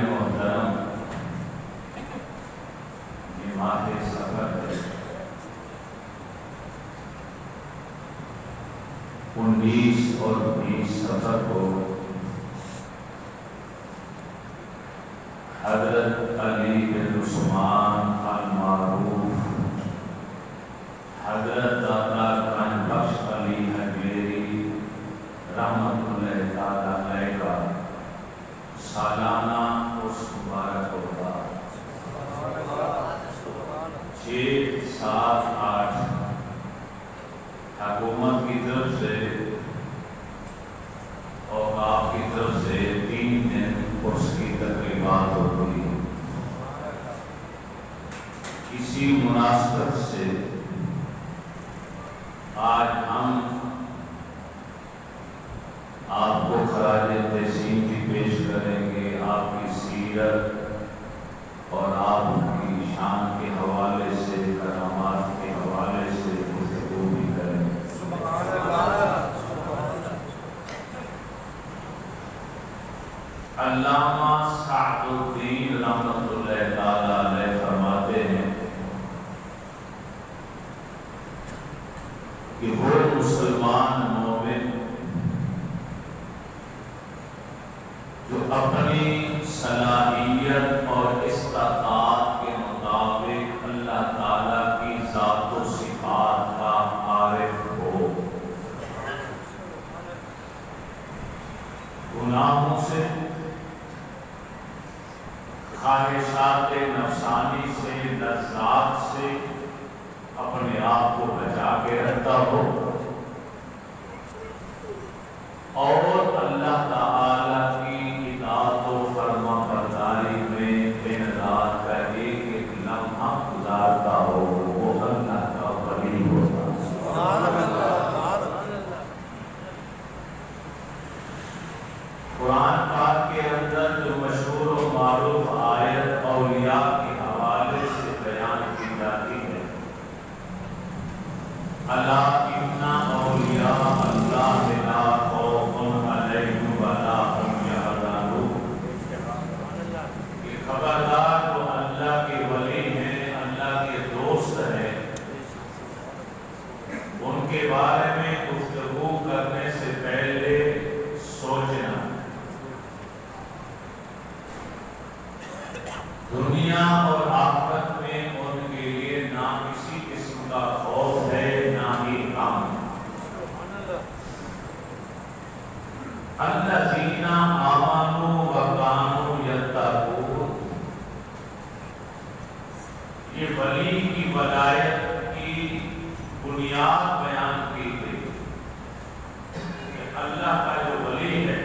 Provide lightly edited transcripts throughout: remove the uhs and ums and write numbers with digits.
محترم، یہ ماہ سفر ہے۔ 19 اور 20 سفر کو حضرت علی بن عثمان المعروف، حضرت داتا گنج بخش علی حجویری رحمت اللہ تعالیٰ علیہ کا سالانہ اس مبارک ہوگا 6، 7، 8 حکومت کی طرف سے اور آپ کی طرف سے 3 دن اس کی تقریبات ہوگی۔ اسی مناسبت سے آج ہم آپ کو خراج تحسین بھی پیش کریں گے، آپ کی سیرت اور آپ کی شان کے حوالے سے، کرامات کے حوالے سے گفتگو بھی کریں گے۔ علامہ سعد الدین رحمت اللہ تعالیٰ علیہ فرماتے ہیں کہ وہ مسلمان مومن جو اپنی صلاحیت اور استطاعت کے مطابق اللہ تعالیٰ کی ذات و صفات کا عارف ہو، گناہوں سے، خواہشات نفسانی سے، لذات سے اپنے آپ کو بچا کے رکھتا ہو، اور اللہ تعالیٰ کی اطاعت و فرما برداری میں دن رات کا ایک لمحہ گزارتا ہو، وہ اللہ کا ولی ہوتا ہے۔ قرآن پاک کے اندر جو مشہور و معروف آیت اولیاء کے حوالے سے بیان کی جاتی ہے، الا ان اولیاء اللہ لا خوف علیہم ولا هم یحزنون، کہ خبردار جو اللہ کے ولی ہیں، اللہ کے دوست ہیں، ان کے بارے میں گفتگو کرنے سے پہلے سوچنا، دنیا اور آخرت میں ان کے لیے نہ کسی قسم کا خوف ہے نہ ہی غم۔ الذین آمنوا وکانوا یتقون، یہ ولی کی ولایت کی بنیاد بیان کی گئی کہ اللہ کا جو ولی ہے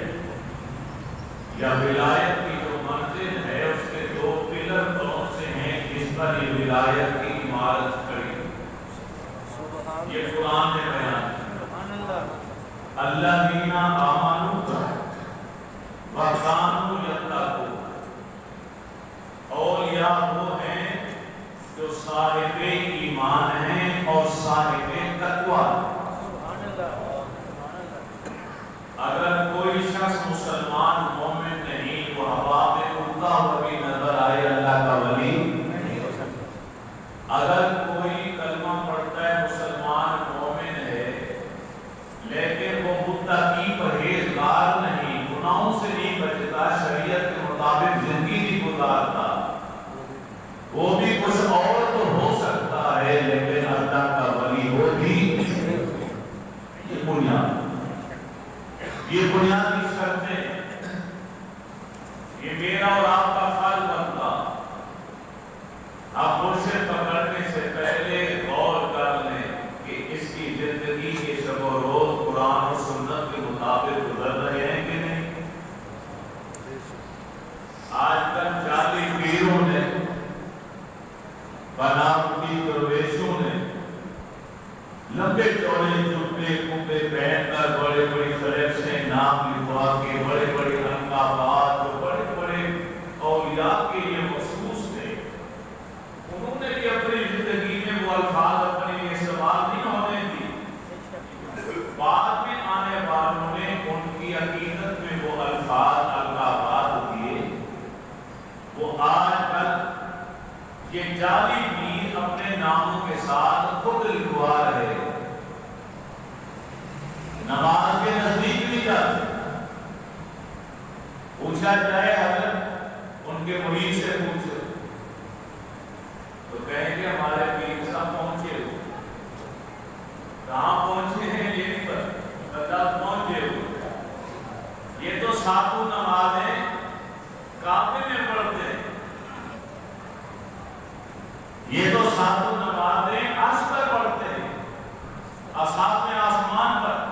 یا ولایت کی جو منزل ہے، اس کے 2 پلر کون سے ہیں جس پر یہ ولایت کی عمارت کھڑی، یہ قرآن نے بیان کیا۔ الذین آمنوا وکانوا یتقون، اولیاء وہ ہیں جو صاحب ایمان ہیں اور صاحب تقویٰ ہیں۔ اگر کوئی شخص مسلمان مومن نہیں، وہ ہوا میں اڑتا ہوا بھی نظر آئے، اللہ کا ولی نہیں ہو سکتا۔ اگر کوئی کلمہ پڑھتا ہے، مسلمان مومن ہے، لیکن وہ متقی پرہیزگار نہیں، گناہوں سے نہیں بچتا، شریعت کے مطابق زندگی نہیں گزارتا، وہ بھی کچھ اور تو ہو سکتا ہے لیکن اللہ کا ولی وہ بھی یہ بنیادی شرطیں، یہ میرا اور آپ کا فرض بنتا۔ آپ مرشد پکڑنے سے پہلے غور کر لیں کہ اس کی زندگی کے شب و روز قرآن و سنت کے مطابق گزر رہے ہیں کہ نہیں۔ آج کل جعلی پیروں نے، بناوٹی درویشوں نے لمبے چوڑے جبے کبے پہن کر بڑے بڑی فلیکس سے نام لکھوا کے، بڑے بڑے القابات جو بڑے بڑے اولیاء کے لیے مخصوص تھے، انہوں نے بھی اپنی زندگی میں وہ الفاظ اپنے لیے استعمال نہیں ہونے دی۔ بعد میں آنے والوں نے ان کی عقیدت میں وہ الفاظ القابات دیے آج کل یہ جعلی پیر اپنے ناموں کے ساتھ خود لکھوا رہے، نماز کے نزدیک نہیں جاتے۔ پوچھا جائے حضرت ان کے مرید سے پوچھو تو کہیں گے ہمارے پیر صاحب پہنچے ہو، کہاں پہنچے ہیں یہ نہیں پتا پہنچے ہو۔ یہ تو ساتوں نمازیں کعبے میں پڑھتے ہیں، یہ تو ساتوں نمازیں عرش پر پڑھتے ہیں، ساتویں آسمان پر۔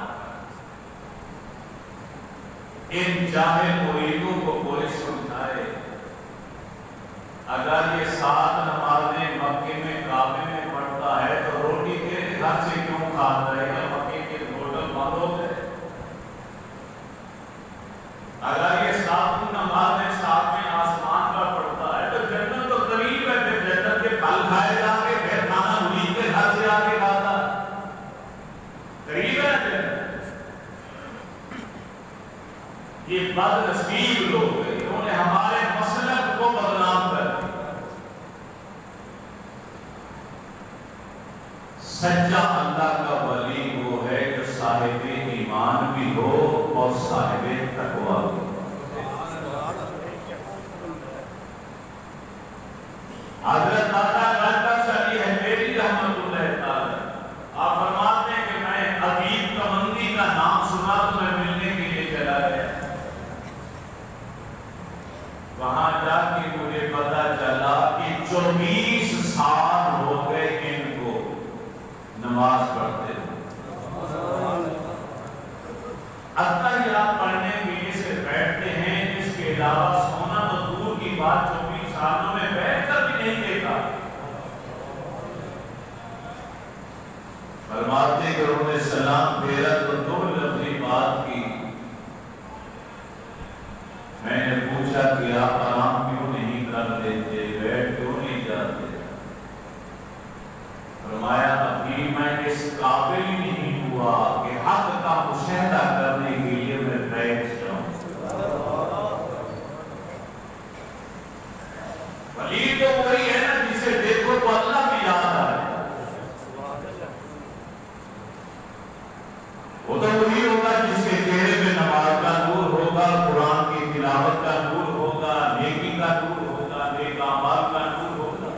ان جاہل مریدوں کو کوئی سمجھائے اگر یہ 7 نمازیں مکے میں کعبے میں پڑھتا ہے تو روٹی کے گھر سے کیوں کھاتا ہے؟ یا مکے کے ہوٹل بند ہو گئے؟ اگر یہ 7 نمازیں 7ویں آسمان پر پڑھتا ہے تو جنت تو قریب ہے، پھر جنت کے پھل کھائے جا کے پھر کھانا مرید کے گھر سے آ کے کھاتا قریب ہے جنت۔ یہ بد نصیب لوگ ہیں، انہوں نے ہمارے مسلک کو بدنام کر دیا۔ سچا اللہ کا ولی وہ ہے جو صاحب ایمان بھی ہو اور صاحب تقویٰ بھی ہو۔ حضرت دادا گھنٹہ علی حجویری رحمۃ اللہ تعالی آپ فرماتے ہیں کہ میں حبیب کمندی کا نام سنا تو میں ملنے کے لیے چلا گیا، وہاں جا کے مجھے پتا چلا کہ 24 سال ہو گئے ان کو نماز پڑھتے ہیں۔ اتحیات پڑھنے کے لیے سے بیٹھتے ہیں، اس کے علاوہ سونا تو دور کی بات 24 سالوں میں بیٹھ کر بھی نہیں دیکھا۔ فرماتے کہ انہوں نے سلام پھیرا تو 2 لفظی بات کی۔ میں نے پوچھا کہ آپ آرام کیوں نہیں کر دیتے، بیٹھ کیوں نہیں جاتے؟ فرمایا ابھی میں اس قابل ہی نہیں ہوا کہ حق کا مشاہدہ کرنے کے لیے میں بیٹھ جاؤں۔ ولی تو وہی ہے نا جسے دیکھو تو اللہ بھی یاد آئے، وہ تو وہی ہوگا جس کے چہرے پہ نماز کا نور ہوگا، قرآن کی تلاوت کا نور ہوگا، نیکی کا نور ہوگا، نیک اعمال کا نور ہوگا۔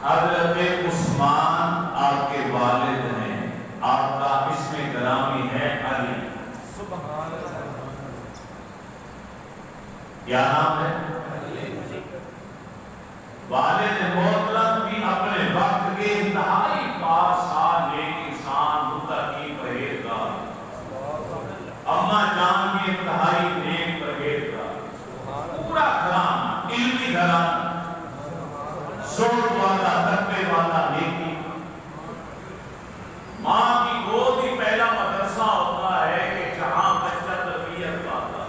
حضرت عثمان آپ کے والد ہیں، آپ کا اسم گرامی ہے علی۔ کیا نام ہے؟ والد محترم بھی اپنے وقت کے انتہائی پارسال نیک انسان، متقی، پرہیزگار۔ اماں جان بھی انتہائی نیک پرہیزگار، پورا گھرانہ علمی گھرانہ، سوچ والا، تقوی والا، نیکی۔ ماں کی گود ہی پہلا مدرسہ ہوتا ہے کہ جہاں بچہ تربیت پاتا۔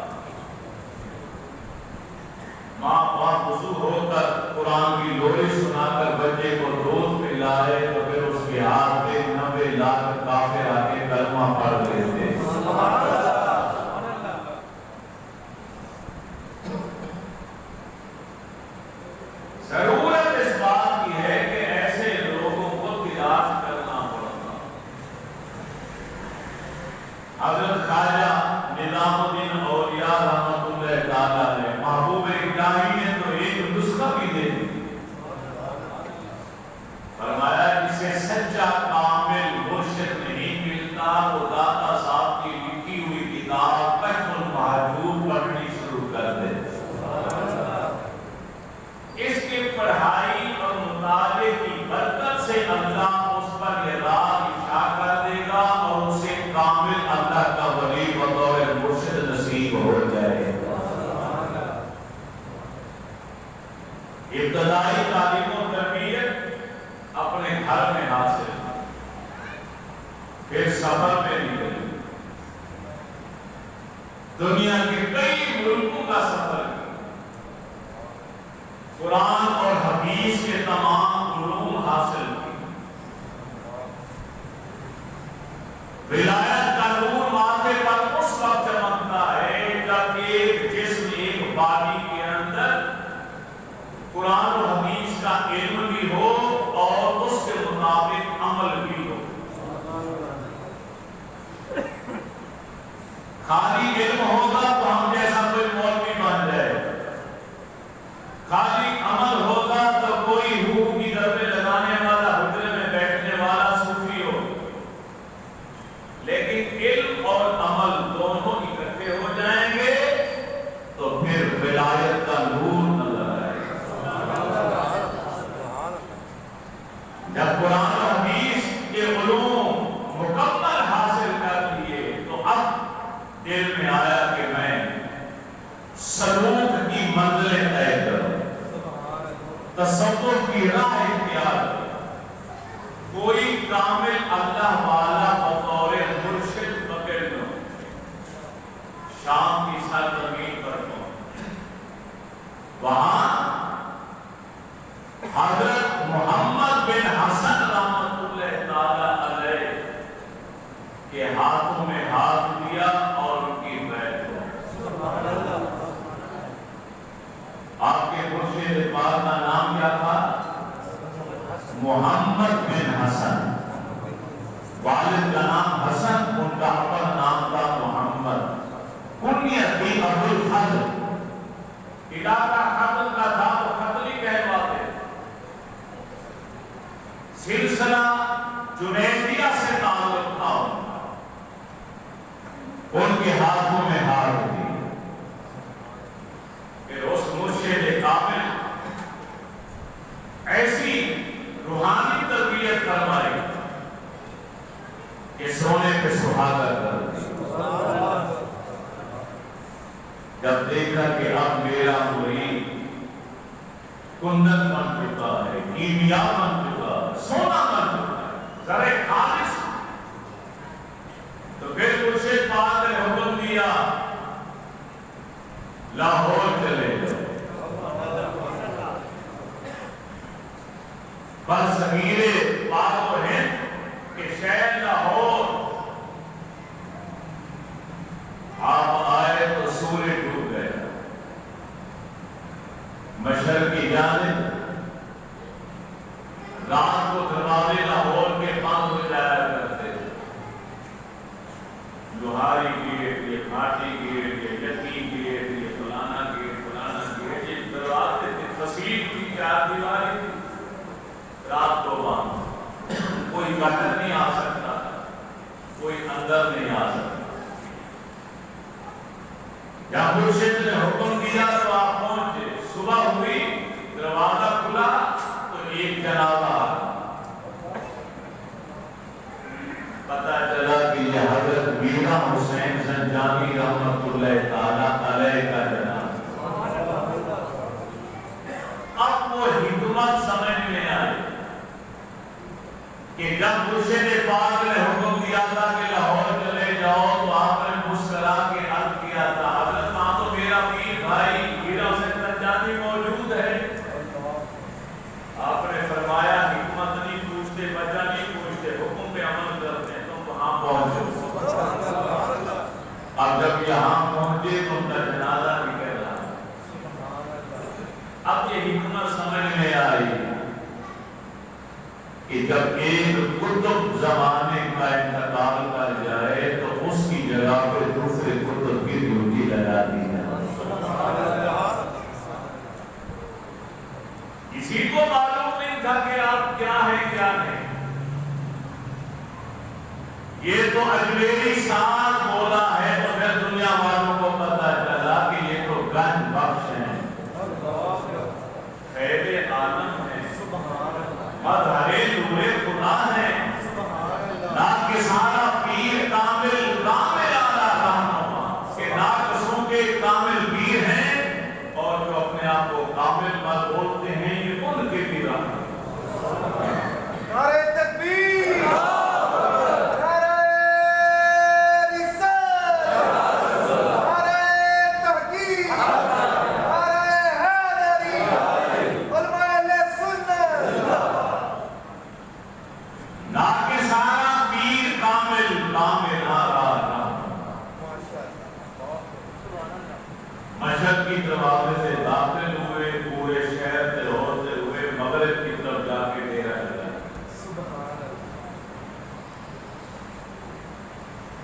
ماں باپ وضو ہو کر قرآن کی لوری سنا کر بچے کو دودھ پلائے تو پھر اس کے ہاتھ پہ 90 لاکھ کافر آ کے کلمہ پڑھ لیتے۔ ضرورت اس بات کی ہے کہ ایسے لوگوں کو تلاش کرنا پڑتا۔ حضرت خواجہ نظام الدین اولیاء رحمۃ اللہ تعالی نے محبوب الہی نے تو ایک نسخہ بھی دے دی، فرمایا جسے سچا کامل مرشد نہیں ملتا وہ داتا صاحب کی لکھی ہوئی کتاب کشف المحجوب پڑھنی شروع کر دے۔ اس کی پڑھائی اور مطالعے کی برکت سے اللہ اس پر یہ راہ افشا کر دے گا اور اسے کامل اللہ کا ولی بطور مرشد نصیب ہو جائے گا۔ ابتدائی تعلیم و تربیت اپنے گھر میں حاصل، پھر سفر میں نکلی، دنیا کے کئی ملکوں کا سفر کیا، قرآن اور حدیث کے تمام علوم حاصل کی، ولایت کا نور ماتھے پر اس وقت چمکتا ہے علم ہوگا تو ہم جیسا کوئی مولوی بن جائے، خالی عمل ہوگا تو کوئی روح کی ضربے لگانے والا حجرے میں بیٹھنے والا صوفی ہو، لیکن علم اور عمل دونوں اکٹھے ہو جائیں گے تو پھر ولایت کا نور نظر آئے گا۔ جب قرآن و حدیث کے علوم مکمل حاصل کر لیے تو اب دل میں آیا کہ میں سلوک کی منزلیں طے کروں، تصوف کی راہ اختیار کروں، کوئی کامل اللہ والا بطور مرشد پکڑ لوں، شام کی سرزمین پر پہنچ، وہاں حضرت محمد بن حسن رحمۃ اللہ تعالی علیہ کے ہاتھوں میں ہاتھ دیا اور ان کی بیعت ہو۔ آپ کے مرشد پاک کا نام کیا تھا؟ محمد بن حسن، والد کا نام حسن، ان کا اپنا نام تھا محمد، کنیت تھی ابو الفضل، علاقہ قتل کا تھا تو قتل ہی کہلواتے، سلسلہ جنیدیہ سے تعلق تھا ان کے ہاتھوں میں ہاتھ دی۔ پھر اس مرشد کامل ایسی روحانی تربیت فرمائی کہ سونے پہ سہاگا کر دی۔ جب دیکھا کہ اب میرا مرید کندن بن چکا ہے، کیمیا بن چکا ہے، سونا بن چکا ہے، ذرے خالص، تو پھر مرشد پاک نے حکم دیا لاہور چلے جاؤ۔ برصغیر پاک و ہند کے شہر لاہور آپ آئے تو سورج ڈوب گیا، مشرق کی جانب رات کو دروازے لاہور کے بند ہو جایا کرتے، لوہاری گیٹ، یہ کھاٹی گیٹ، یہ یتی گیٹ، یہ فلانا گیٹ، فلانا گیٹ، یہ دروازے تھے، فصیل کی 4 دیواری تھی، رات کو بند، کوئی باہر نہیں آ سکتا، کوئی اندر نہیں آ سکتا۔ جب مرشد نے حکم دیا تو آپ پہنچے، صبح ہوئی، دروازہ کھلا تو ایک جنازہ پتہ چلا کہ یہ حضرت میرا حسین زنجانی رحمۃ اللہ تعالی علیہ کا جنازہ۔ اب وہ حکمت سمجھ میں آئی کہ جب مرشد پاک نے حکم دیا تھا کہ لاہور چلے جاؤ تو آپ نے مسکرا کے عرض کیا تھا حضرت وہاں تو میرا پیر بھائی میرا حسین زنجانی موجود ہے۔ آپ نے فرمایا حکمت نہیں پوچھتے، وجہ نہیں پوچھتے، حکم پہ عمل کرتے ہیں، تم وہاں پہنچو۔ اب جب یہاں پہنچے تو ان کا جنازہ نکل رہا، اب یہ حکمت سمجھ میں آئی کہ جب ایک قطب زمانے کا انتقال کر جائے تو اس کی جگہ پہ دوسرے قطب کی ڈیوٹی لگا دی جائے۔ کسی کو معلوم نہیں تھا کہ آپ کیا ہیں کیا نہیں، یہ تو اجمیری ساتھ بولا ہے تو پھر دنیا والوں کو پتہ چلا کہ یہ تو گنج بخش ہیں، خیر عالم ہیں، مظہر نور خدا ہیں، ناقصانہ پیر کامل اعلیٰ رہنما کہ ناقصوں کے کامل پیر ہیں، اور جو اپنے آپ کو کامل مت بولتے ہیں یہ ان کے بھی رہنما۔ نعرہ تکبیر، نعرہ رسالت، نعرہ تحقیق، نعرہ حیدری، علماء اہل سنت۔ ناقصانہ پیر کامل مشرق کی دروازے سے داخل ہوئے، پورے شہر سے ہوتے ہوئے مغرب کی طرف جا کے ڈیرا لگا۔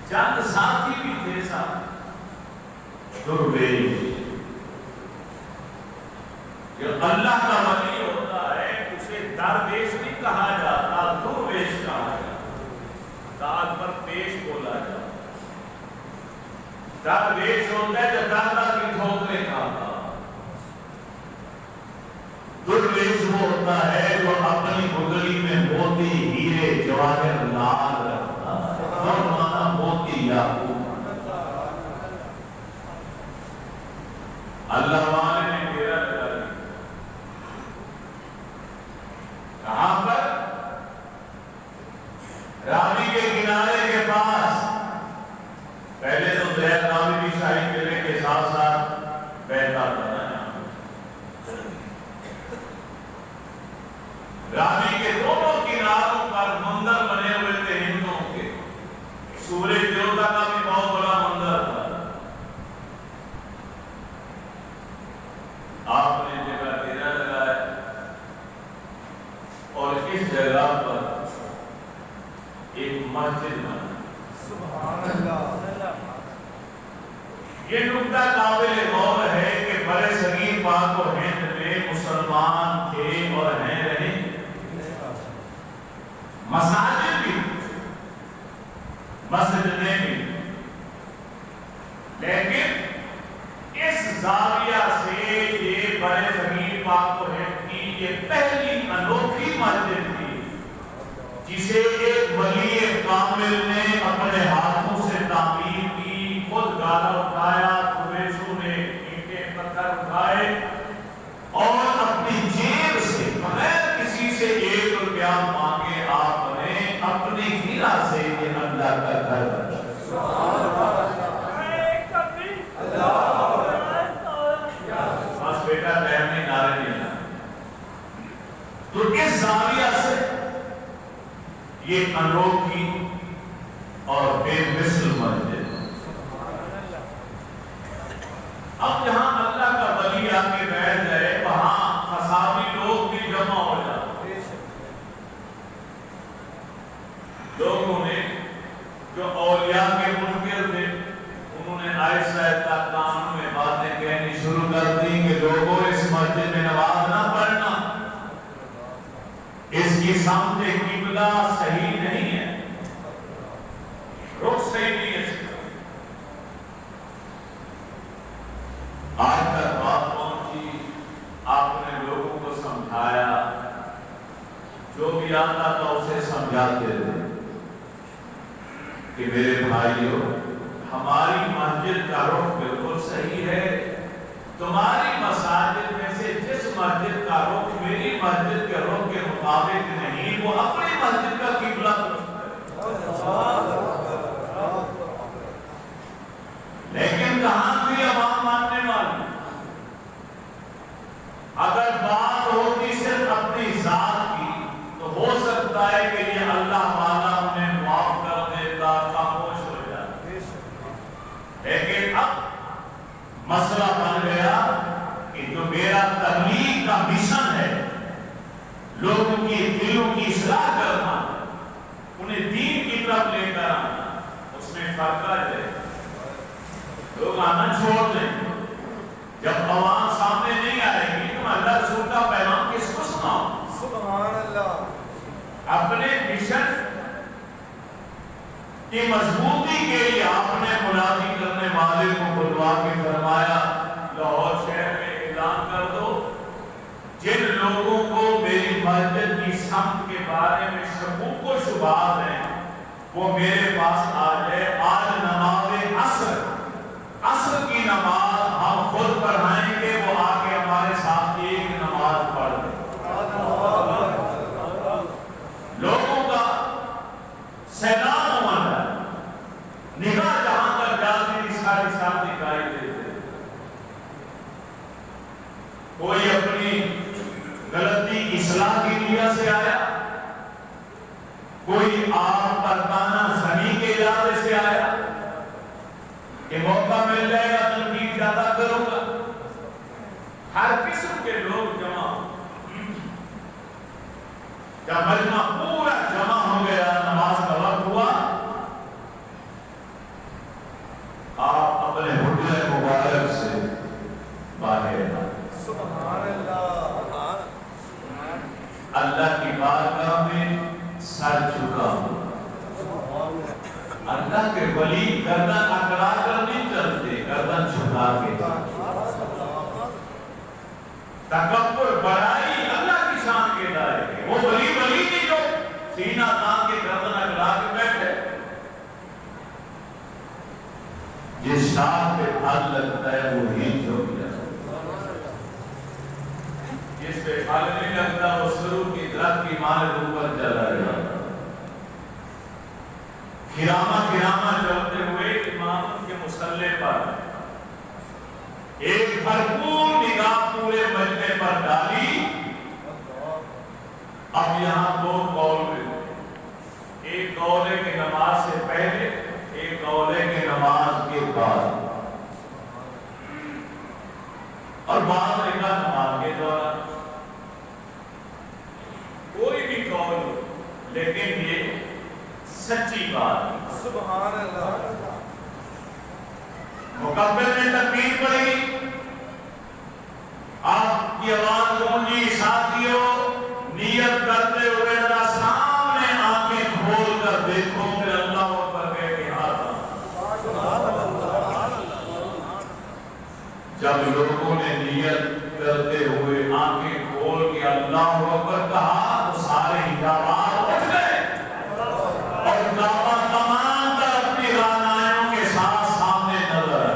چند ساتھی بھی تھے ساتھ، درویش جو اللہ کا ولی ہوتا ہے اسے درویش نہیں کہا جاتا، درویش کہا جاتا، داد پر پیش بولا جاتا۔ درویش ہوتا ہے جو دادا کی ٹھوکریں کھاتا، درویش وہ ہوتا ہے جو اپنی گدڑی میں موتی ہیرے جواہر لال رکھتا ہے، اور مانا موتی یاقوت۔ اللہ والے نے ڈیرا لگا دیا کہاں پر؟ راوی کے کنارے کے پاس۔ پہلے تو زید راوی بھی شاہی قلعے کے ساتھ ساتھ بیٹھا تھا نا، راوی کے دونوں کناروں پر مندر بنے ہوئے تھے ہندوؤں کے، سورج دیوتا کا بھی بہت بڑا مندر تھا۔ آپ نے جگہ ڈیرا لگایا اور اس جگہ پر ایک مسجد بنا۔ سبحان اللہ۔ یہ نکتہ قابل غور ہے کہ برے صغیر پاک و ہند میں مسلمان تھے اور ہیں رہے، مساجد بھی، مسجدیں بھی، لیکن اس زاویہ سے یہ برے صغیر پاک و ہند کی یہ پہلی انوکھی مسجد تھی جسے ایک ولی کامل نے اپنے ہاتھوں سے تعمیر کی، خود گالا اٹھایا، درویشوں نے اینٹیں پتھر اٹھائے اور اپنی جیب سے بغیر کسی سے 1 روپیہ مانگے آپ نے اپنی ہیرا سے یہ اللہ کا گھر بنا۔ بس بیٹا ٹائم نہیں، نعرے نہیں لانا۔ تو اس زاویہ سے یہ انوکھی اور بے مثل مسجد۔ اب جہاں اللہ کا ولی آ کے بیٹھ جائے وہاں فسادی لوگ بھی جمع ہو جاتے۔ لوگوں نے جو اولیاء کے منکر تھے انہوں نے آہستہ کانوں میں باتیں کہنی شروع کر دی کہ لوگوں اس مسجد میں نماز نہ پڑھنا، اس کی سمت قبلہ صحیح نہیں ہے، رخ صحیح نہیں ہے۔ آج تک بات پہنچی، آپ نے لوگوں کو سمجھایا، جو بھی آتا تھا اسے سمجھاتے تھے کہ میرے بھائیوں ہماری مسجد کا رخ بالکل صحیح ہے، تمہاری مساجد میں سے جس مسجد کا رخ میری مسجد کے رخ کے مطابق نہیں وہ اپنی مسجد کا قبلہ درست ہے۔ لیکن کہاں تھی عوام ماننے والی؟ اگر بات ہوتی صرف اپنی ذات کی تو ہو سکتا ہے کہ یہ اللہ تعالیٰ انہیں معاف کر دیتا، خاموش ہو جاتا، لیکن اب مسئلہ بن گیا کہ جو میرا تبلیغ کا مشن ہے، لوگوں کی دلوں کی اصلاح کرنا، انہیں دین کی طرف لے کر آنا، اس میں فرق آ جائے۔ لوگ آنا چھوڑ دیں، جب عوام سامنے نہیں آئے گی تو اللہ رسول کا پیغام کس کو سناؤ؟ سبحان اللہ۔ اپنے مشن کی مضبوطی کے لیے آپ نے منادی کرنے والے کو بلوا کے فرمایا لاہور شہر میں اعلان کر دو، جن لوگوں کو میری مسجد کی سمت کے بارے میں شکوک و شبہات ہیں وہ میرے پاس آ جائے۔ آج نماز عصر کی نماز ہم خود پڑھائیں گے، وہ آ کے ہمارے ساتھ ایک نماز پڑھ دیں۔ لوگوں کا سیلاب ہوا ہے، نگاہ جہاں تک جاتی تھی ساری ساتھ دکھائی دیتے، کوئی اپنی غلطی اصلاح کی نیت سے آیا، کوئی آپ کا تانا زنی کے ارادے سے آیا کہ موقع مل جائے گا تنقید زیادہ کروں گا۔ ہر قسم کے لوگ جمع، جب مجمع پورا جمع ہو گیا، نماز کا وقت ہوا، آپ اپنے حجرہ مبارک شاخ پہ پھل لگتا ہے وہی جھک جاتا ہے، جس پہ پھل نہیں لگتا وہ سرو کی درخت کی مانند اوپر چلا جاتا ہے۔ کھرامہ چلتے ہوئے امام کے مصلے پر ایک بھرپور نگاہ پورے مجمع پر ڈالی۔ اب یہاں دو قول ہوئے، ایک قول ہے کہ نماز سے پہلے، ایک قول ہے کہ نماز کے بعد، اور بعض لکھا نماز کے دوران۔ کوئی بھی قول ہو لیکن یہ سچی بات۔ سبحان اللہ۔ مکبر نے تکبیر پڑھی، آپ کی آواز گونجی، ساتھیوں نیت کرتے ہوئے ذرا سامنے آنکھیں کھول کر دیکھو، پھر اللہ اکبر کہہ کے ہاتھ۔ جب لوگوں نے نیت کرتے ہوئے آنکھیں کھول کے اللہ اکبر کہا تو سارے حجابات اٹھ گئے اور کعبہ تمام تر اپنی رانائیوں کے ساتھ سامنے نظر آئے۔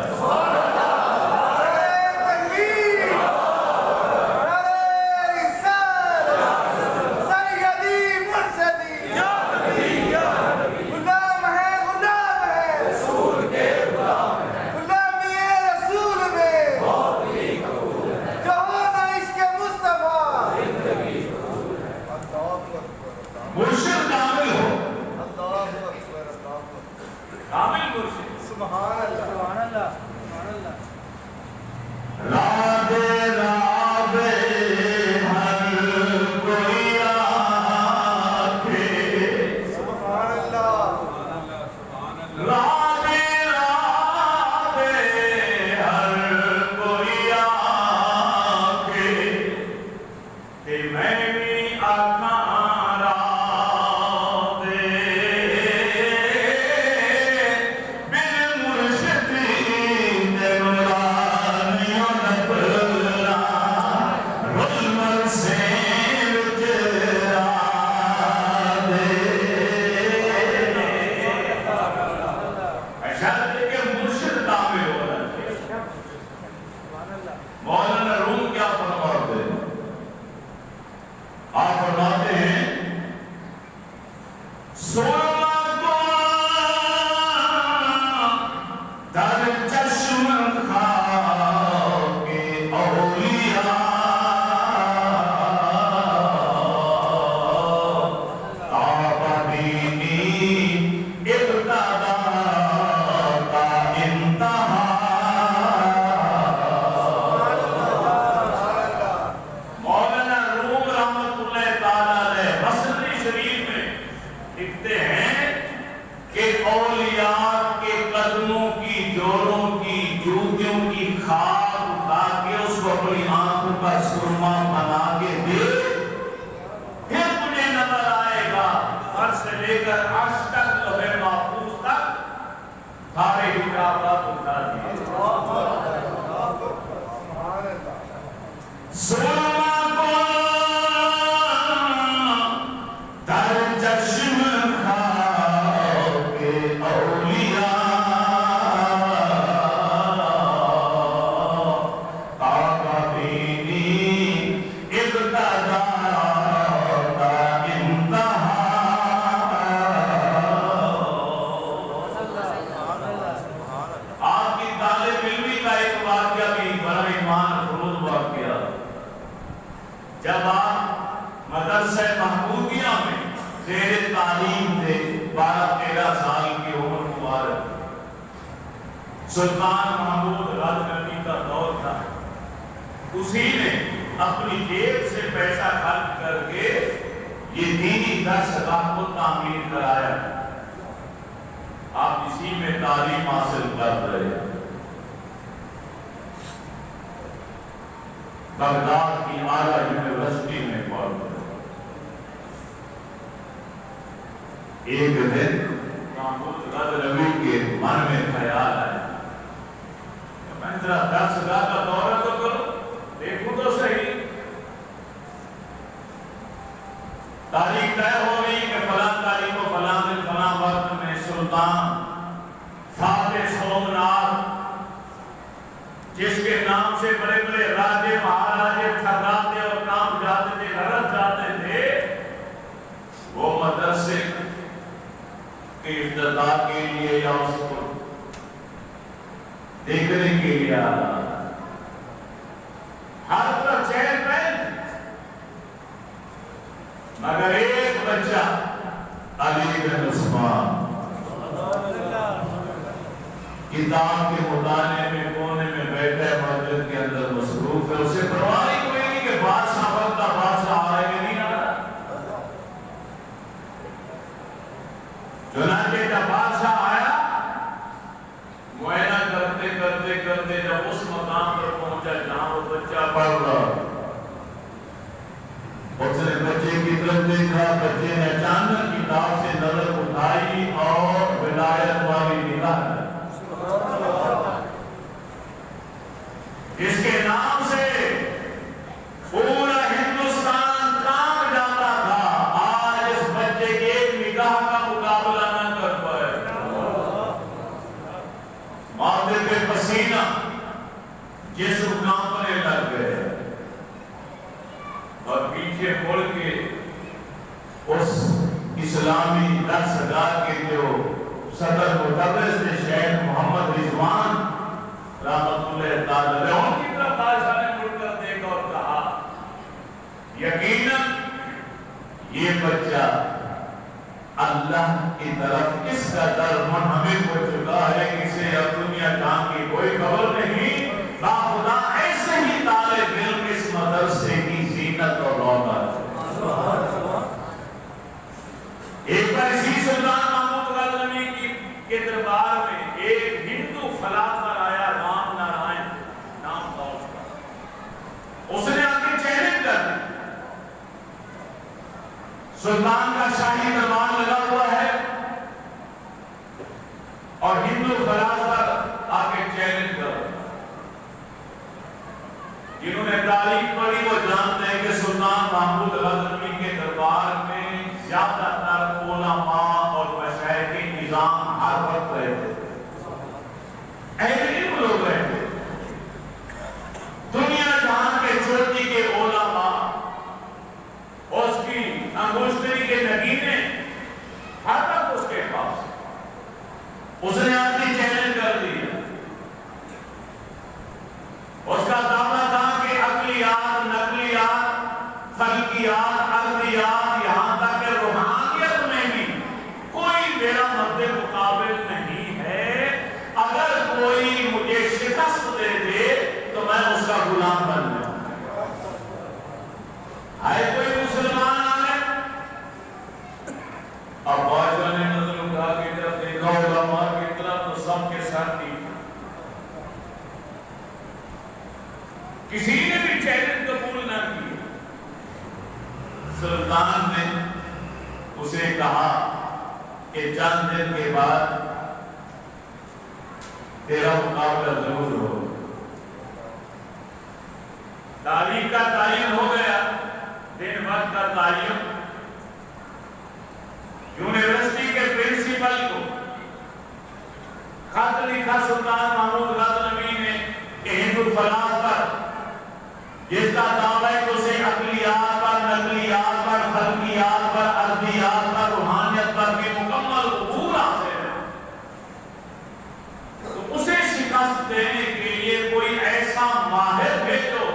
جب آپ مدرسہ محمودیہ میں زیر تعلیم تھے، 12-13 سال کی عمر مبارک، سلطان محمود غزنوی کا دور تھا، اسی نے اپنی جیب سے پیسہ خرچ کر کے یہ دینی درسگاہ کو تعمیر کرایا۔ آپ اسی میں تعلیم حاصل کر رہے ہیں۔ بغداد کی اعلیٰ یونیورسٹی میں پڑھ رہے ہیں۔ ایک دن محمود غزنوی کے من میں خیال آیا، میں ذرا درسگاہ کا دورہ تو کروں، دیکھوں تو صحیح۔ تاریخ طے ہو گئی کہ فلاں تاریخ کو فلاں دن فلاں وقت میں سلطان فاتح سومناتھ سے بڑے بڑے راجے مہاراجے تھراتے اور کام جاتے تھے، لڑت جاتے تھے، وہ مدرسے کے افتتاح کے لیے یا اس کو دیکھنے کے لیے آنا، ہر طرف چہل پہل، مگر ایک بچہ علی بن عثمان کتاب کے مطالعے میں کونے میں بیٹھا ہے، مسجد کے اندر مصروف ہے، اسے پرواہ ہی کوئی نہیں کہ بادشاہ وقت کا بادشاہ آ رہا ہے کہ نہیں آ رہا۔ چنانچہ جب بادشاہ آیا، معائنہ کرتے کرتے کرتے جب اس مقام پر پہنچا جہاں وہ بچہ پڑھ رہا، اس نے بچے کی طرف دیکھا، بچے نے اچانک کتاب سے نظر اٹھائی اور ولایت والی نگاہ جس کے نام سے پورا ہندوستان کام جاتا تھا، آج اس بچے کے ایک نگاہ کا مقابلہ نہ کر پائے، ماتھے پہ پسینہ جسم کانپنے لگ گئے، اور پیچھے مڑ کے اس اسلامی درسگاہ کے جو صدر مدرس تھے شیخ محمد رضوان رحمۃ اللہ تعالی علیہ، ان کی طرف بادشاہ نے مڑ کر دیکھا اور کہا یقیناً یہ بچہ اللہ کی طرف اس کا در منہمک ہو چکا ہے، کسی اب دنیا جان کی کوئی خبر نہیں، باخدا ایسے ہی طالب علم اس مدرسے کی زینت اور رونق۔ ایک بار اسی سلطان محمود غزنوی کے دربار میں ایک ہندو فلاسفر آیا، رام نارائن نام تھا اس کا، اس نے آ کے چیلنج کر دی، سلطان کا شاہی دربار لگا ہوا ہے اور ہندو فلاسفر آ کے چیلنج کر رہا، جنہوں نے تاریخ پڑھی وہ جانتے ہیں کہ سلطان محمود غزنوی کے دربار میں زیادہ تر علماء اور مشائخی نظام ہر وقت رہتے تھے، اہل علم لوگ رہتے، دنیا جہاں کے چوٹی کے علماء، اس کی انگشتری کے نگینے ہر وقت اس کے پاس، اس نے آپ کی چیلنج کر دیا، اس کا دعویٰ تھا کہ عقلیات، نقلیات، فلکیات، ارضیات، یہاں تک کہ روحانیت میں بھی کوئی میرا مد مقابل نہیں ہے، اگر کوئی مجھے شکست دے دے تو میں اس کا غلام بن جاؤں۔ ہے کوئی مسلمان عالم؟ اب بادشاہ نے نظر اٹھا کے جب دیکھا علماء کی طرف تو سب کے ساتھ تھی، کسی نے بھی چیلنج قبول نہ کیا۔ سلطان نے اسے کہا کہ چند دن کے بعد تیرا مقابلہ ضرور ہو۔ تاریخ کا تعین ہو گیا، دن وقت کا تعین، یونیورسٹی کے پرنسپل کو خط لکھا سلطان محمود غزنوی نے کہ ہندو فلاسفر جس کا دعویٰ ہے کہ اسے عقلیات پر، نقلیات پر، فلکیات پر، ارضیات پر، روحانیت پر بھی مکمل عبور حاصل ہے، تو اسے شکست دینے کے لیے کوئی ایسا ماہر بھیجو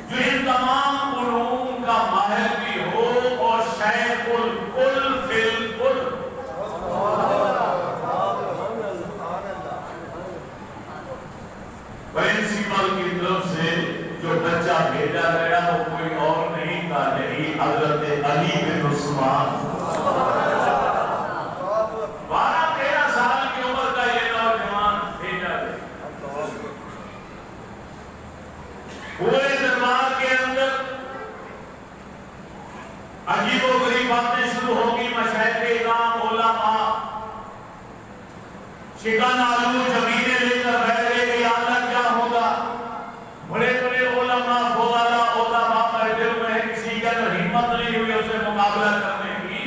جو ان تمام علوم کا ماہر بھی ہو اور شیخ الکل فی الکل۔ پرنسپل کی طرف سے جو بچہ بھیجا گیا وہ کوئی اور نہیں تھا، یہی حضرت علی بن عثمان، 12-13 سال کی عمر کا یہ نوجوان بھیجا گیا۔ پورے دربار کے اندر عجیب و غریب باتیں شروع ہوگی، مشائخ اعظام، علماء شکن آلو زمینیں لے کر بیٹھ گئے کہ یا اللہ کیا ہوگا، بڑے بڑے علماء، فضلاء، علماء بیٹھے ہوئے ہیں، کسی کے اندر ہمت نہیں ہوئی اسے مقابلہ کرنے کی۔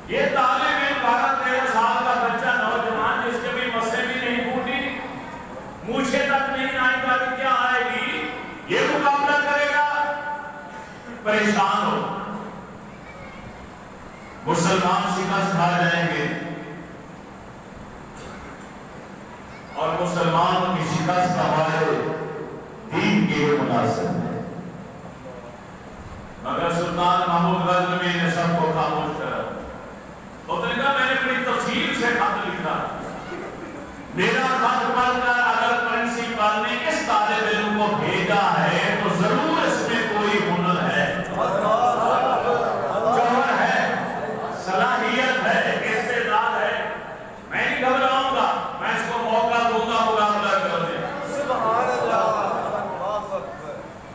یہ طالب علم 12-13 سال کا بچہ نوجوان جس کے بھی مسے بھی نہیں پھوٹی، مونچھیں تک نہیں آئی، پریشان ہو، مسلمان شکست کھا جائیں گے اور مسلمانوں کی شکست کا ہمارے دین کے لیے مناسب ہے، مگر سلطان محمود غزنوی نے سب کو خاموش کرا۔ اس نے کہا میں نے بڑی تفصیل سے خط لکھا، میرا خط پڑھ کر اگر پرنسپل نے اس طالب علم کو بھیجا ہے تو ضرور اس میں کوئی ہنر ہے، جوہر ہے، صلاحیت ہے، استعداد ہے، میں نہیں گھبراؤں گا، میں اس کو موقع دوں گا مقابلہ کرنے۔ سبحان اللہ،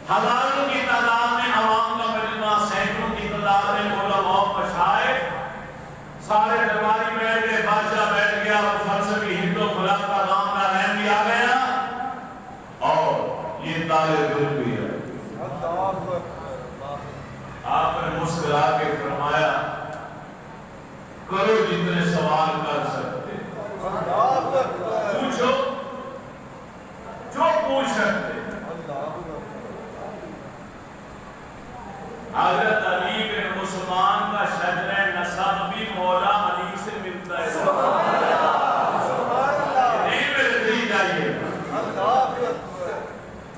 ہزاروں کی تعداد میں عوام کا مجمع، سینکڑوں کی تعداد میں علماء مشائخ، سارے درباری بیٹھ گئے، بادشاہ بیٹھ گیا، فلسفی ہندو خلاف کا نام کا رحم بھی آ گیا اور یہ طالب علم بھی ہے۔ آپ نے مسکرا کے فرمایا کرو جتنے سوال کر سکتے، پوچھو جو پوچھ سکتے۔ حضرت علی بن عثمان کا شجرہ نسب بھی مولا علی سے ملتا ہے، نہیں ملتی چاہیے۔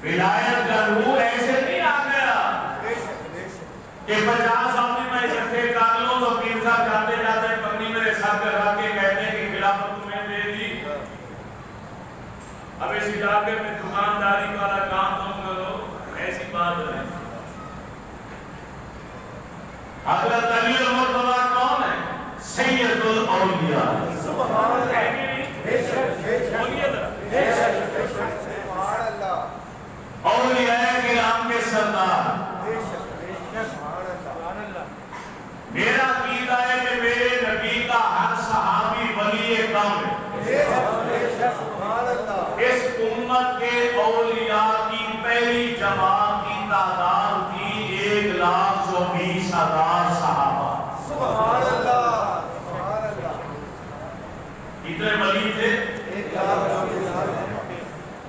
ولایت کا نور ایسے نہیں آ گیا کہ 50 آدمی میں اکٹھے کر لوں تو پیر صاحب جاتے جاتے پگڑی میرے سر پہ رکھ کے کہتے ہیں کہ خلافت تمہیں دے دی، اب اس علاقے میں دکانداری والا کام تم کرو، ایسی بات نہیں۔ حضرت علی المرتضی کون ہے؟ سید الاولیاء، سبحان اللہ، اولیاء کرام کے سردار۔ میرا عقیدہ ہے کہ میرے نبی کا ہر صحابی ولی کم ہے۔ اس امت کے اولیاء کی پہلی جماعت کی تعداد تھی 1,24,000 صحابہ۔ سبحان اللہ، سبحان اللہ، کتنے ولی تھے؟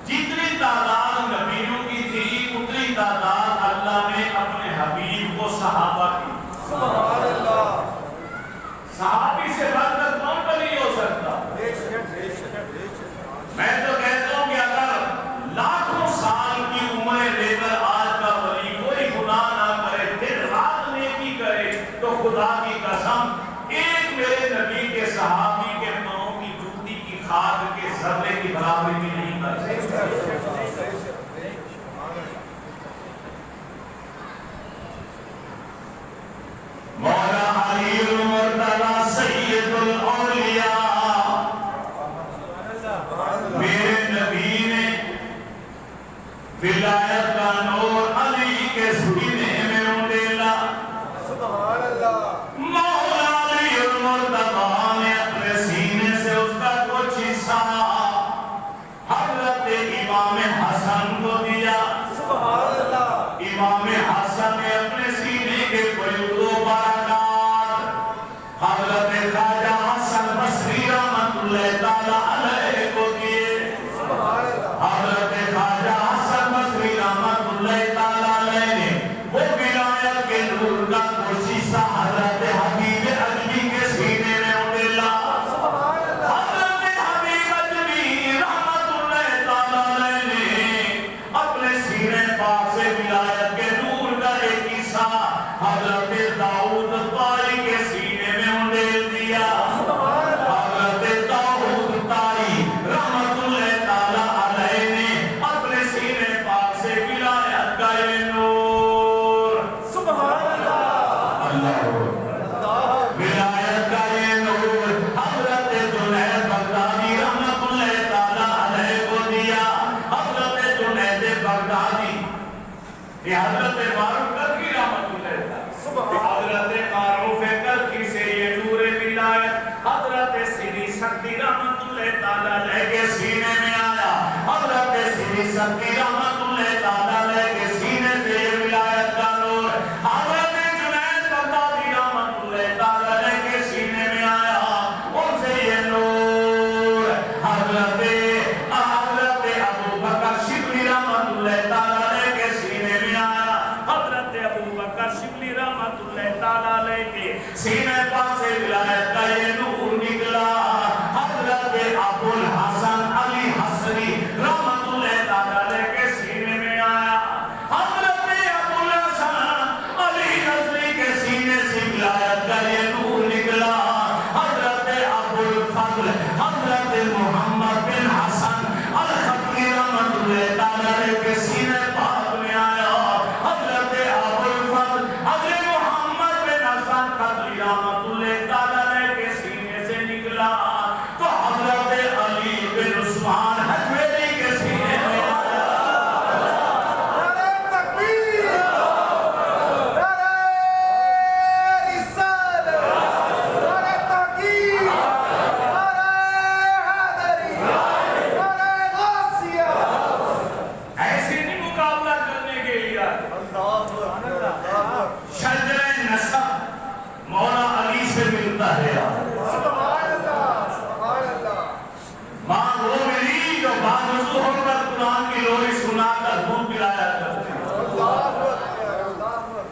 جتنی تعداد نبیوں کی تھی اتنی تعداد اللہ نے اپنے حبیب کو صحابہ کی۔ سبحان اللہ، صحابی سے بڑھ کر کون ولی ہو سکتا؟ میں تو کہتا ہوں کہ اگر لاکھوں سال کی عمریں لے کر آج کا ولی کوئی گناہ نہ کرے، دن رات نیکی کرے، تو خدا کی قسم ایک میرے نبی کے صحابی کے پاؤں کی جوتی کی خاک کے ذرے کی برابری بھی نہیں کر سکتا۔ مولا علی المرتضی سید الاولیاء، میرے نبی نے ولایت کا نور علی کے سینے میں اڈیلا۔ سبحان اللہ، مولا علی المرتضی نے اپنے سینے سے اس کا کچھ حصہ حضرت امام حسن کو دیا۔ سبحان اللہ، امام حسن نے اپنے سینے کے فیض و برکات حضرت خواجہ حسن بصری رحمۃ اللہ تعالی علیہ کو دیے۔ سبحان اللہ، حضرت خواجہ حسن بصری رحمۃ اللہ تعالی علیہ نے وہ ولایت کے نور کا کچھ حصہ حضرت حبیب اجمی کے سینے میں اڈیلا۔ سبحان اللہ، حضرت حبیب اجمی رحمۃ اللہ تعالی علیہ نے اپنے سینے پاک سے ولایت کے نور کا ایک حصہ حضرت داؤد طائی کے سینے میں اڈیل دیا۔ حضرت داؤد طائی رحمۃ اللہ تعالی علیہ نے اپنے سینے پاک سے ولایت کا یہ نور، سبحان اللہ، اللہ ولایت کا یہ نور حضرت جنید بغدادی رحمۃ اللہ تعالی علیہ کو دیا۔ حضرت جنید بغدادی یہ حضرت معروف کرکی رحمۃ اللہ تعالی، حضرت معروف کرکی سے یہ نور ولایت حضرت سری سکتی رحمۃ اللہ تعالی علیہ کے سینے میں آیا۔ حضرت سری سکتی رحمۃ اللہ تعالی علیہ کے سینے سے یہ ولایت کا نور حضرت جنید بغدادی رحمۃ اللہ تعالی علیہ کے سینے میں آیا۔ ان سے یہ نور حضرت ابو بکر شبلی رحمۃ اللہ تعالی علیہ کے سینے میں آیا۔ حضرت ابو بکر سینے پاک سے ولایت کا یہ نور نکلا. حضرت ابو الحسن علی حسنی رحمت اللہ تعالی کے سینے میں آیا. حضرت ابو الحسن علی حسنی کے سینے سے ولایت کا یہ نور نکلا. حضرت ابو الفضل حضرت محمد بن حسن الخطی رحمت اللہ تعالی کے سینے پاک میں آیا. حضرت ابو الفضل حضرت محمد بن حسن الخطی رحمت اللہ تعالی کے سینے سے نکلا تو حضرت علی بن عثمان حجویری کے سینے میں آیا. نعرہ تکبیر، نعرہ رسالت، نعرہ تحقیق، نعرہ حیدری، نعرہ غوثیہ. ایسے نہیں مقابلہ کرنے کے لیے اللہ اکبر، شجر نسب مولا علی سے ملتا ہے. سبحان اللہ، سبحان اللہ. ماں وہ ملی جو باوضو ہو کر قرآن کی لوری سنا کر دودھ پلایا کرتی. اللہ اکبر، اللہ اکبر.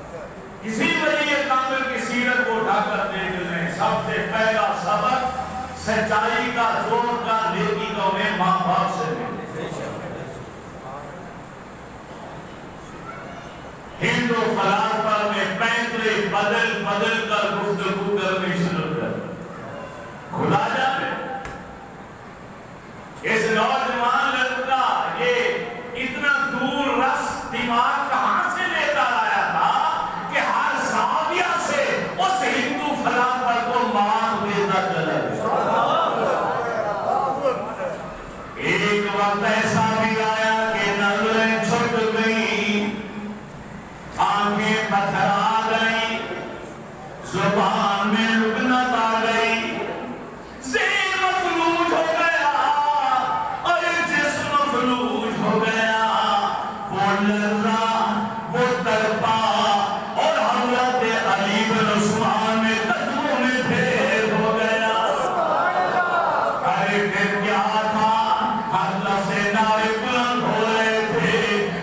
اسی وجہ یہ کامل کی سیرت کو اٹھا کر دیکھ لیں. سب سے پہلا سبق سچائی کا، زور کا، نیکی کا انہیں ماں باپ سے ملے. ہندو فلاسفہ میں پینترے بدل بدل کر گفتگو کرنی شروع کر. خدا جانے اس نوجوان لڑکا یہ اتنا دور رس دماغ کہاں سے لے کر آیا تھا کہ ہر زاویہ سے اس ہندو فلاسفہ کو مان دیتا چلا گیا. ایک وقت ایسا بھی آیا کہ نظریں چھٹ گئی، آنکھیں پتھرا گئی، زبان میں لکنت آ گئی، ذہن مفلوج ہو گیا اور جسم مفلوج ہو گیا. وہ لرزا، وہ تڑپا اور حضرت علی بن عثمان میں قدموں میں ڈھیر ہو گیا. ارے پھر کیا تھا؟ حضرت سے نعرے بلند ہو رہے تھے،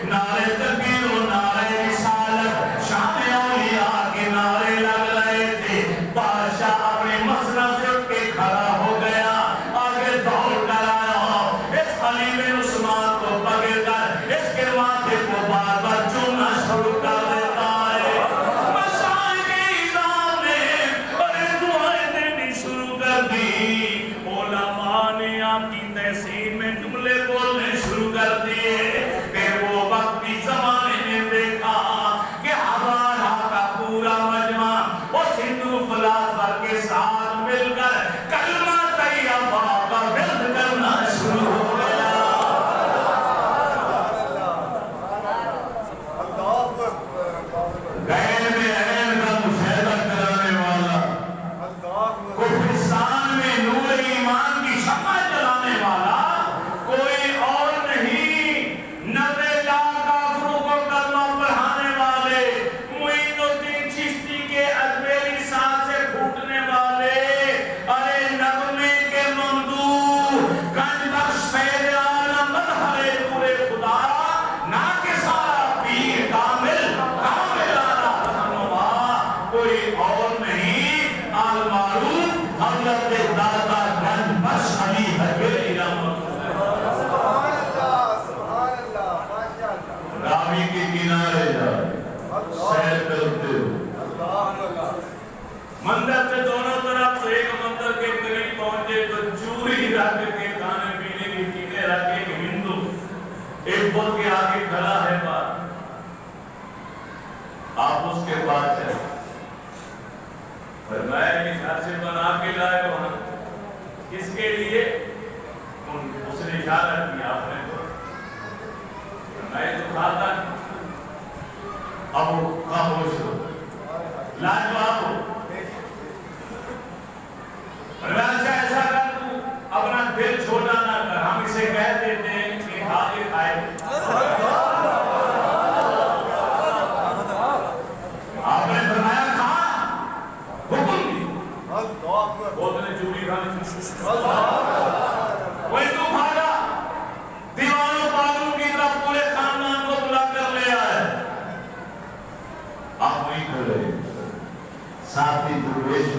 نعرے تکبیر و نعرے رسالت، شان اولیاء کے نعرے لگ رہے تھے. بادشاہ اپنے مسرح سے اٹھ کے کھڑا ہو گیا، آگے دوڑ کر آیا، اس علی بن عثمان کو پکڑ کر اس کے ماتھے کو بار بار چومنا شروع کر دیتا ہے. مسائل کی نظام نے بڑے دعائیں دینی شروع کر دی. علماء نے آپ کی تحسین میں جملے بولنے شروع کر دیے. پھر وہ وقتی زمانے نے دیکھا کہ ہمارا کا پورا مجمع اس ہندو فلاسفہ کے ساتھ مل کر کلمہ طیبہ کا ورد کرنا شروع ہو گیا. غیر میں عین کا مشاہدہ کرانے والا، کفرستان میں نور ایمان کی شمع جلانے والا کوئی اور نہیں. 90 لاکھ کافروں کو کلمہ پڑھانے والے، معین الدین چشتی کے اجمیری ساز سے پھوٹنے والے، ارے نغمے کے ممدوح، گنج بخش فیض عالم مظہر پورے خدا، نہ کہ سارا پیر کامل آلہ رہنما، کوئی اور نہیں، المعروف حضرت داتا گنج بخش علی حجویری رحمۃ اللہ. سبحان اللہ، سبحان اللہ، ماشاء اللہ. راوی کے کنارے جا سیر کرتے ہو. مندر سے دونوں طرف ایک مندر کے قریب پہنچے تو چوری رکھ کے کھانے پینے کی چیزیں رکھ کے ایک ہندو ایک بت کے آگے کھڑا ہے. بات آپ اس کے پاس چلے. فرمایا کہ گھر سے بنا کے لائے وہاں کس کے لیے؟ اس نے اشارہ کیا آپ نے تو میں تو کھاتا نہیں. اب وہ خاموش ہو، لاجواب ہو. فرمایا ایسا کر تو اپنا دل چھوٹا نہ کر، ہم اسے کہہ دیتے ہیں کہ آگے کھائے. آپ نے فرمایا کہا حکم دی. وہ نے چوری کھانی. وہی تو بھاگا دیوانوں پاگلوں کی طرف پورے خاندان کو بلا کر لے آئے. آپ وہیں کھڑے ساتھی درویش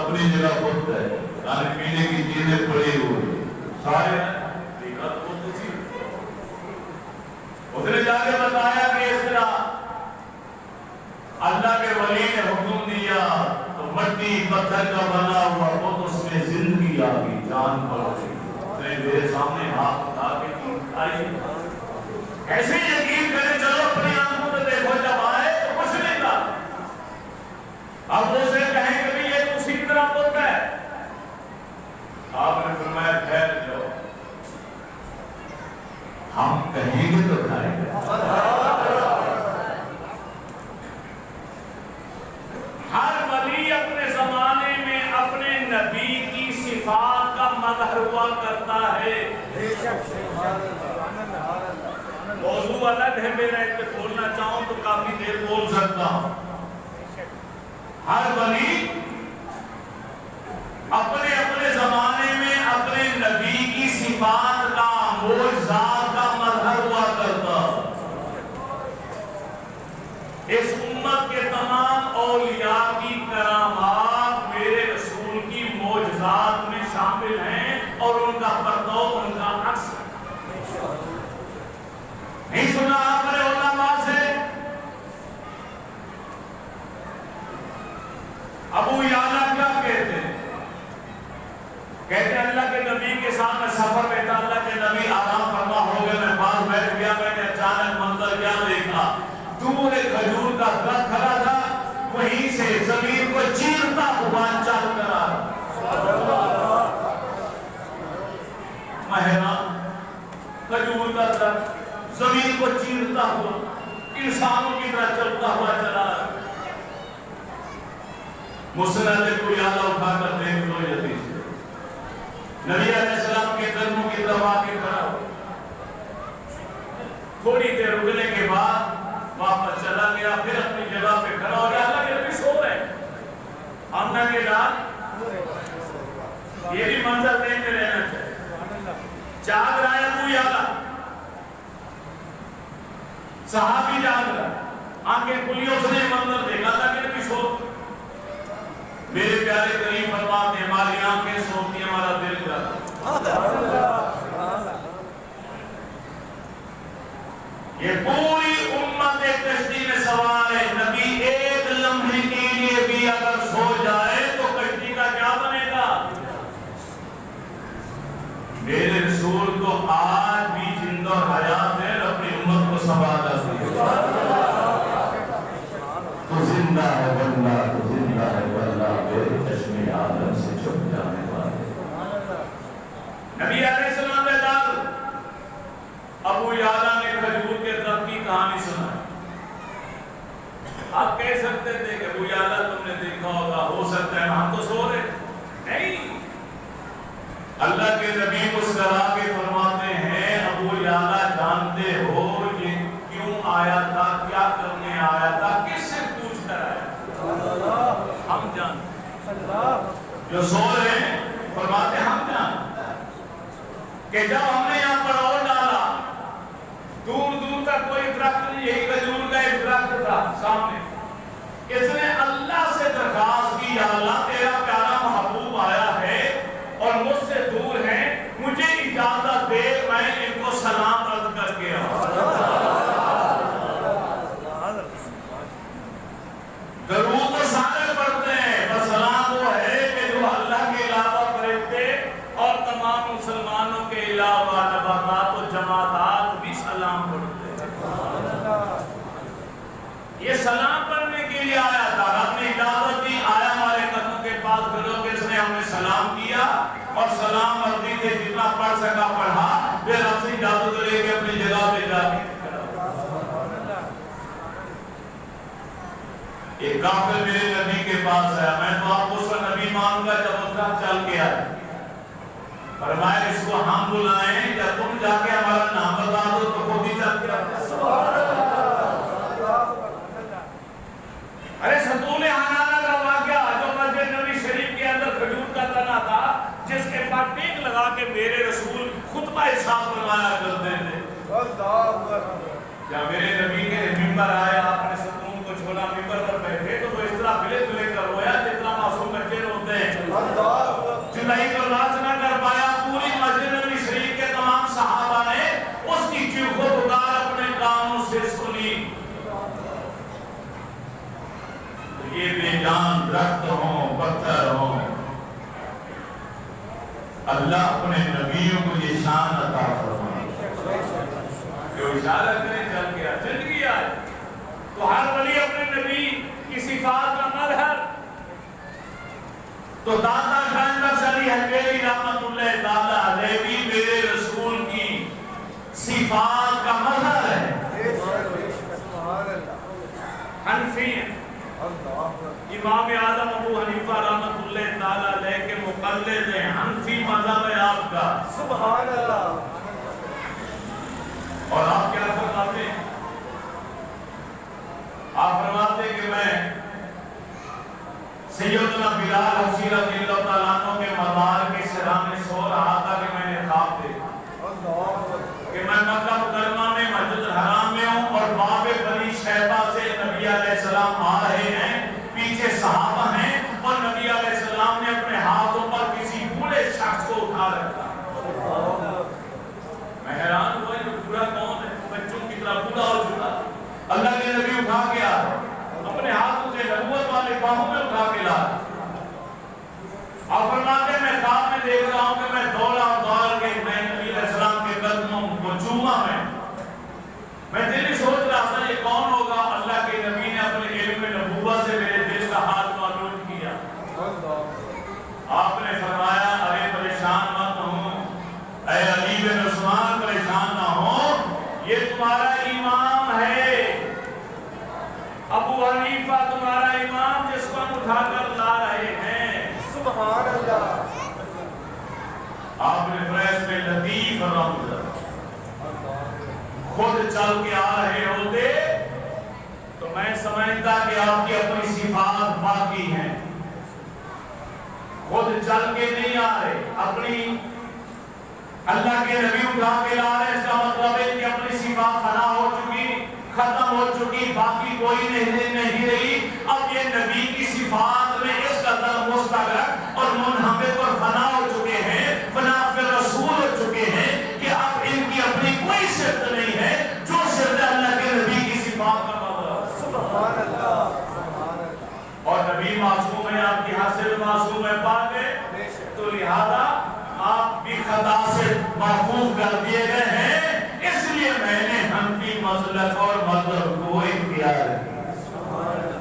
اپنی جگہ بت ہے، کھانے پینے کی چیزیں پڑی ہوئی سارے دیکھا تو بت اسی اس نے جا کے بتایا کہ اس طرح اللہ کے ولی نے حکم دیا تو مٹی پتھر کا بنا ہوا بت اس میں زندگی آ گئی، جان پڑ گئی۔ اس نے میرے سامنے ہاتھ اٹھا کے آئی ایسے یقین کرے چلو اپنی آنکھوں سے دیکھو، جب آئے تو کچھ نہیں تھا۔ اب اسے کہیں کہ بھی یہ اسی طرح بت ہے، آپ نے فرمایا ٹھہر جاؤ، ہم کہیں گے تو کھائیں گے۔ ہر ولی اپنے زمانے میں اپنے نبی کی صفات کا مظہر ہوا کرتا ہے۔ موضوع الگ ہے، میرا ایک پہ بولنا چاہوں تو کافی دیر بول سکتا ہوں۔ ہر ولی اپنے اپنے زمانے میں اپنے نبی کی صفات کا، معجزات کا مظہر ہوا کرتا۔ اس امت کے تمام اولیاء کی کرامات میرے رسول کی معجزات میں شامل ہیں اور ان کا پردو ان کا عکس ہے۔ نہیں سنا آپ نے علماء سے؟ ابو یعلا کیا کہتے ہیں؟ کہتے ہیں اللہ کے نبی کے ساتھ میں سفر میں تھا، اللہ کے نبی آرام فرما ہو گئے، میں پاس بیٹھ گیا، میں نے اچانک منظر کیا دیکھا، دور ایک کھجور کا درخت کھڑا تھا، وہیں سے زمین کو چیرتا ہوا چل کر آ رہا۔ میں حیران، کھجور کا درخت زمین کو چیرتا ہوا انسانوں کی طرح چلتا ہوا چلا رہا۔ مسند کو یاد اٹھا کر دیکھ لو یتیم سے نبی علیہ السلام کے قدموں کی طرف آ کے کھڑا ہو، تھوڑی دیر رکنے کے بعد واپس چلا گیا، پھر اپنی جگہ پہ کھڑا ہو گیا۔ اللہ کے نبی سو رہے، آمنہ کے رات یہ بھی منظر دیکھتے رہنا چاہیے۔ جاگ رہا ہے ابو یعلا، صحابی جاگ رہا، آنکھیں کھلی، اس نے منظر دیکھا تھا کہ نبی سو۔ میرے پیارے کریم فرماتے ہیں ہماری آنکھیں سوتی ہیں، ہمارا دل جاتا۔ یہ پوری امت ایک کشتی میں سوار ہے، نبی ایک لمحے کے لیے بھی اگر سو جائے تو کشتی کا کیا بنے گا؟ میرے رسول تو آج بھی زندہ اور حیات ہے، اپنی امت کو سنبھالا تو زندہ ہے واللہ، تو زندہ ہے واللہ، میرے چشمے آدم سے چھپ جانے والے۔ نبی علیہ السلام نے دار ابو یعلا نے کھجور کے درخت کی کہانی سنائی۔ آپ کہہ سکتے تھے کہ ابو یعلا تم نے دیکھا ہوگا، ہو سکتا ہے ہم تو سو رہے، نہیں۔ اللہ کے نبی مسکرا کے فرماتے ہیں ابو یعلا جانتے ہو یہ کیوں آیا تھا، کیا کرنے آیا تھا، کس سے پوچھ کر آیا؟ ہم جانتے، جو سو رہے ہیں فرماتے ہم جانتے کہ جب ہم نے یہاں پر اور ڈالا، دور دور تک کوئی درخت نہیں، یہی کھجور کا ایک درخت تھا سامنے، اس نے اللہ سے درخواست کی، یا اللہ تیرا پیارا محبوب آیا ہے اور مجھ سے دور ہے، مجھے اجازت دے میں ان کو سلام عرض کر کے درود تو سارے پڑھتے ہیں، بس سلام وہ ہے کہ جو اللہ کے علاوہ فرشتے اور تمام مسلمانوں کے علاوہ نباتات و جماعات بھی سلام پڑھتے ہیں۔ یہ سلام پڑھنے کے لیے آیا تھا، رب نے اجازت دی، آیا ہمارے قدموں کے پاس کھڑو کہ اس نے ہمیں سلام کیا اور سلام عرضی سے جتنا پڑھ سکا پڑھا، پھر رب سے اجازت لے کے اپنی جگہ پہ جا کے ایک کافر میرے نبی کے پاس آیا، میں تو آپ کو اس کا نبی مانوں گا جب اس کا چل کے آئے، فرمایا اس کو ہم بلائیں یا تم جا کے ہمارا نام بتا دو تو خود ہی چل کے آئے۔ ارے ستون حنانہ کا واقعہ جو مسجد نبی شریف کے اندر کھجور کا تنا تھا، جس کے پاس ٹیک لگا کے میرے رسول خطبہ ارشاد فرمایا کرتے تھے۔ جب میرے نبی کے ممبر آیا، آپ نے ستون کو چھوڑا، ممبر پر بیٹھے تو وہ اس طرح بلے بلے کر رویا جتنا معصوم بچے روتے ہیں۔ اشارہ کرے چل گیا زندگی آئے. تو ہر ولی اپنے نبی کی صفات کا مظہر. تو داتا خان بخش علی حجویری رحمت اللہ تعالیٰ علیہ بھی میرے رسول کی صفات کا مظہر ہے. حنفی ہیں. امام اعظم ابو حنیفہ رحمت اللہ تعالیٰ علیہ کے مقلد ہیں. حنفی مذہب ہے آپ کا. سبحان اللہ. اور آپ کیا فرماتے ہیں؟ آپ فرماتے ہیں کہ میں سیدنا بلال حبشی رضی اللہ تعالیٰ عنہ کے مزار کے سرانے میں سو رہا تھا کہ میں نے خواب دیکھا کہ میں مکہ مکرمہ میں مسجد الحرام میں ہوں اور باب بنی شیبہ سے نبی علیہ السلام آ رہے ہیں. پیچھے صحابہ ہیں اور نبی علیہ السلام نے اپنے ہاتھوں پر کسی بوڑھے شخص کو اٹھا رکھا. میں حیران ہوا یہ بوڑھا کون ہے؟ بچوں کی طرح بوڑھا ہو چکا. اللہ کے نبی اٹھا کے آ رہے اپنے ہاتھوں سے نبوت والے باہوں میں اٹھا کے لا. اور فرماتے ہیں میں خواب میں دیکھ رہا ہوں کہ میں دوڑ کے میں نبی علیہ السلام کے قدموں کو چوما. میں دل میں سوچ رہا تھا یہ کون ہوگا. اللہ کے نبی نے اپنے علم نبوت سے میرے دل کا حال معلوم کیا. آپ نے فرمایا ارے پریشان مت ہوں اے علی بن عثمان, پریشان نہ ہو, یہ تمہارا امام ہے. ابو حنیفہ تمہارا امام جس کو ہم اٹھا کر لا رہے ہیں. سبحان اللہ. آپ نے فیض میں لطیف رمز خود چل کے آ رہے ہوتے تو میں سمجھتا کہ آپ کی اپنی صفات باقی ہیں. خود چل کے نہیں آ رہے, اپنی اللہ کے نبی اٹھا کے لا رہے. اس کا مطلب ہے کہ اپنی صفات فنا ہو چکی, ختم ہو چکی, باقی کوئی نہیں رہی. اب یہ نبی کی صفات میں اس قدر مستغرق اور منحمد اور فنا ہو چکے ہیں, فنا پھر رسول ہو چکے ہیں کہ اب ان کی اپنی کوئی صفت نہیں ہے جو صفت اللہ کے نبی کی صفات کا مطلب. سبحان اللہ. سبحان اللہ. اور نبی معصوم ہے, آپ کی حاصل معصوم ہے, پاک ہے, تو لہذا آپ بھی خطا سے محفوظ کر دیے گئے ہیں. اس لیے میں نے حنفی مسلک اور مذہب کو اختیار کیا.